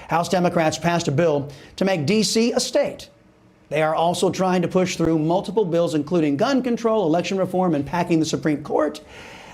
House Democrats passed a bill to make D.C. a state. They are also trying to push through multiple bills, including gun control, election reform, and packing the Supreme Court.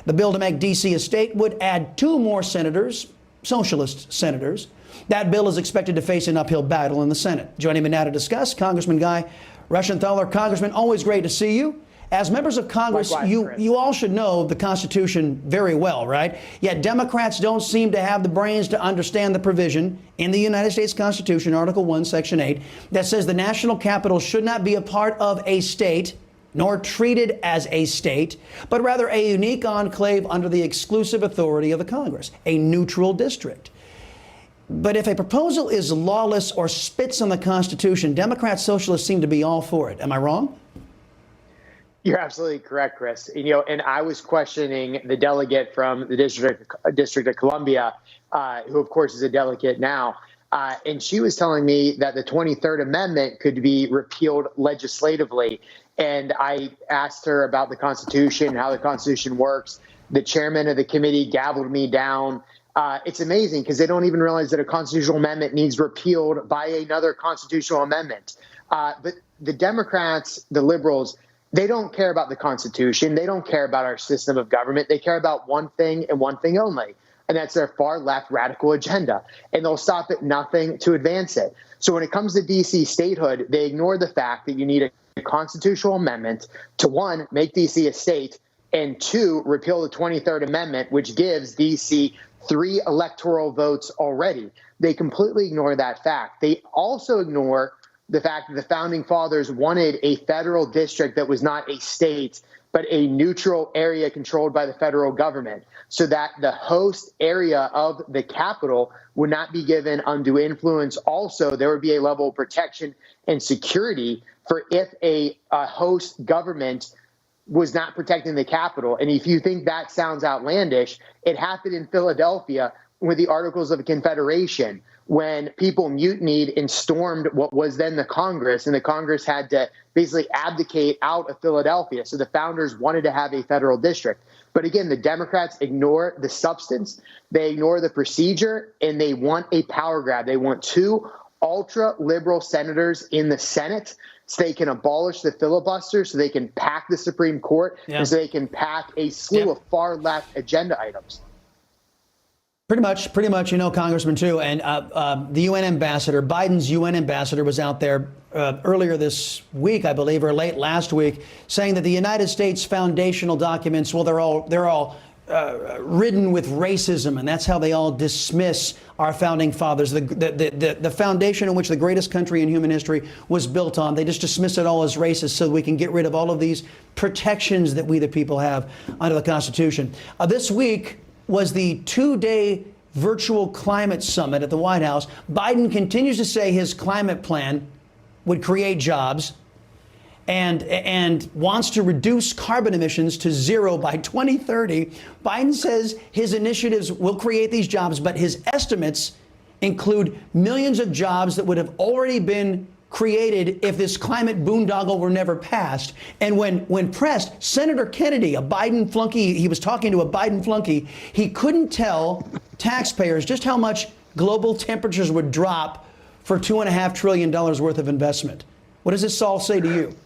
The bill to make D.C. a state would add 2 more senators, socialist senators. That bill is expected to face an uphill battle in the Senate. Joining me now to discuss, Congressman Guy Reschenthaler. Congressman, always great to see you. As members of Congress, you all should know the Constitution very well, right? Yet Democrats don't seem to have the brains to understand the provision in the United States Constitution, Article 1, Section 8, that says the national capital should not be a part of a state, nor treated as a state, but rather a unique enclave under the exclusive authority of the Congress, a neutral district. But if a proposal is lawless or spits on the Constitution, Democrats, socialists seem to be all for it. Am I wrong? You're absolutely correct, Chris. And I was questioning the delegate from the District of Columbia, who, of course, is a delegate now. And she was telling me that the 23rd Amendment could be repealed legislatively. And I asked her about the Constitution, how the Constitution works. The chairman of the committee gavelled me down. It's amazing because they don't even realize that a constitutional amendment needs repealed by another constitutional amendment. But the Democrats, the liberals, they don't care about the Constitution. They don't care about our system of government. They care about one thing and one thing only, and that's their far left radical agenda. And they'll stop at nothing to advance it. So when it comes to D.C. statehood, they ignore the fact that you need a constitutional amendment to, 1, make D.C. a state, and 2, repeal the 23rd Amendment, which gives D.C. 3 electoral votes already. They completely ignore that fact. They also ignore the fact that the founding fathers wanted a federal district that was not a state, but a neutral area controlled by the federal government, so that the host area of the capital would not be given undue influence. Also, there would be a level of protection and security for if a host government was not protecting the capital. And if you think that sounds outlandish, it happened in Philadelphia with the Articles of Confederation, when people mutinied and stormed what was then the Congress, and the Congress had to basically abdicate out of Philadelphia. So the founders wanted to have a federal district. But again, the Democrats ignore the substance, they ignore the procedure, and they want a power grab. They want 2 ultra-liberal senators in the Senate so they can abolish the filibuster, so they can pack the Supreme Court, and so they can pack a slew of far-left agenda items. Pretty much, Congressman, too. And the UN ambassador, Biden's UN ambassador, was out there earlier this week, I believe, or late last week, saying that the United States foundational documents, well, they're all ridden with racism, and that's how they all dismiss our founding fathers. The foundation in which the greatest country in human history was built on, they just dismiss it all as racist so we can get rid of all of these protections that we the people have under the Constitution. This week was the 2-day virtual climate summit at the White House. Biden continues to say his climate plan would create jobs and wants to reduce carbon emissions to 0 by 2030. Biden says his initiatives will create these jobs, but his estimates include millions of jobs that would have already been created if this climate boondoggle were never passed. And when pressed, Senator Kennedy, a Biden flunky, he was talking to a Biden flunky, he couldn't tell taxpayers just how much global temperatures would drop for $2.5 trillion worth of investment. What does this all say to you?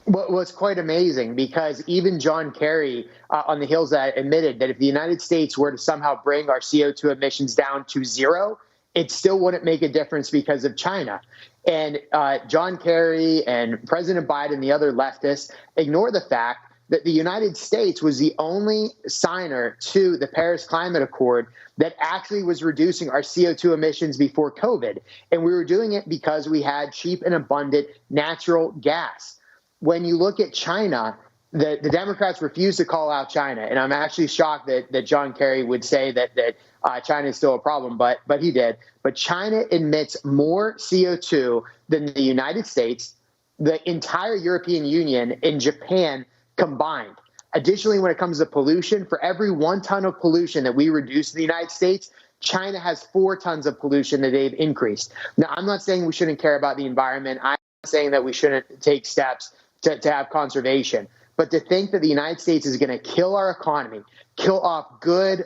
Well, it's quite amazing because even John Kerry on the Hills that admitted that if the United States were to somehow bring our CO2 emissions down to 0, it still wouldn't make a difference because of China. And John Kerry and President Biden, the other leftists, ignore the fact that the United States was the only signer to the Paris Climate Accord that actually was reducing our CO2 emissions before COVID. And we were doing it because we had cheap and abundant natural gas. When you look at China, the Democrats refuse to call out China. And I'm actually shocked that John Kerry would say that China is still a problem, but he did. But China emits more CO2 than the United States, the entire European Union, and Japan combined. Additionally, when it comes to pollution, for every 1 ton of pollution that we reduce in the United States, China has 4 tons of pollution that they've increased. Now, I'm not saying we shouldn't care about the environment. I'm saying that we shouldn't take steps to have conservation. But to think that the United States is going to kill our economy, kill off good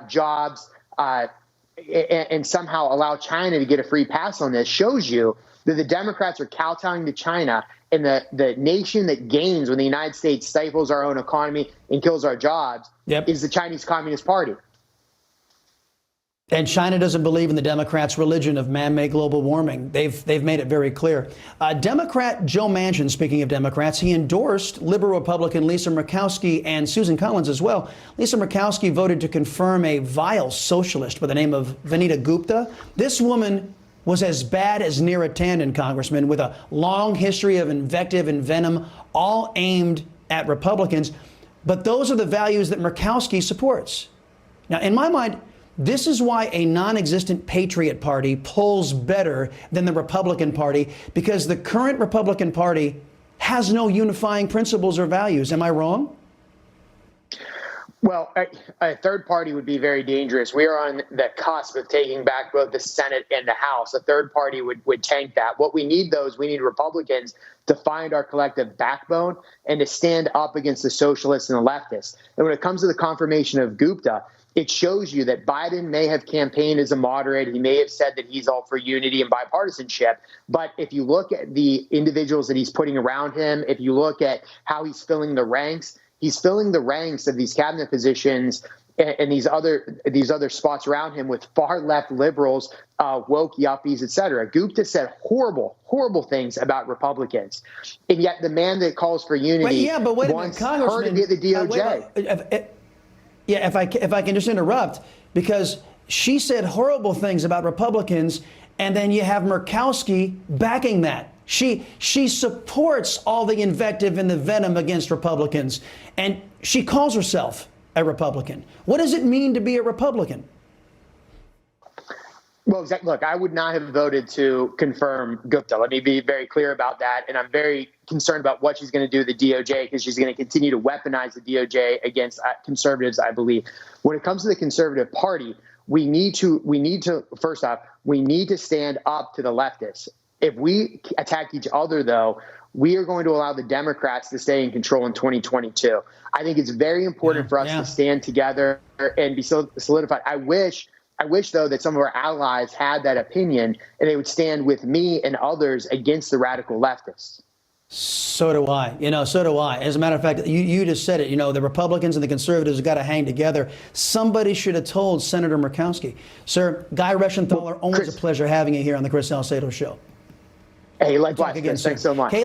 jobs, and somehow allow China to get a free pass on this shows you that the Democrats are kowtowing to China, and the nation that gains when the United States stifles our own economy and kills our jobs is the Chinese Communist Party. And China doesn't believe in the Democrats' religion of man-made global warming. They've made it very clear. Democrat Joe Manchin, speaking of Democrats, he endorsed liberal Republican Lisa Murkowski and Susan Collins as well. Lisa Murkowski voted to confirm a vile socialist by the name of Vanita Gupta. This woman was as bad as Neera Tanden, Congressman, with a long history of invective and venom, all aimed at Republicans. But those are the values that Murkowski supports. Now, in my mind, this is why a non-existent Patriot Party polls better than the Republican Party, because the current Republican Party has no unifying principles or values. Am I wrong? Well, a third party would be very dangerous. We are on the cusp of taking back both the Senate and the House. A third party would tank that. What we need, though, is we need Republicans to find our collective backbone and to stand up against the socialists and the leftists. And when it comes to the confirmation of Gupta, it shows you that Biden may have campaigned as a moderate. He may have said that he's all for unity and bipartisanship. But if you look at the individuals that he's putting around him, if you look at how he's filling the ranks of these cabinet positions and these other spots around him with far left liberals, woke yuppies, et cetera. Gupta said horrible things about Republicans. And yet the man that calls for unity wants her to get the DOJ. Yeah, if I can just interrupt, because she said horrible things about Republicans, and then you have Murkowski backing that. She supports all the invective and the venom against Republicans, and she calls herself a Republican. What does it mean to be a Republican? Well, look, I would not have voted to confirm Gupta. Let me be very clear about that. And I'm very concerned about what she's going to do with the DOJ, because she's going to continue to weaponize the DOJ against conservatives, I believe. When it comes to the conservative party, we need to first off, we need to stand up to the leftists. If we attack each other, though, we are going to allow the Democrats to stay in control in 2022. I think it's very important for us to stand together and be solidified. I wish, though, that some of our allies had that opinion and they would stand with me and others against the radical leftists. So do I. So do I. As a matter of fact, you just said it. The Republicans and the conservatives have got to hang together. Somebody should have told Senator Murkowski. Sir, Guy Reschenthaler, always a pleasure having you here on the Chris Salcedo Show. Hey, likewise. Thanks so much.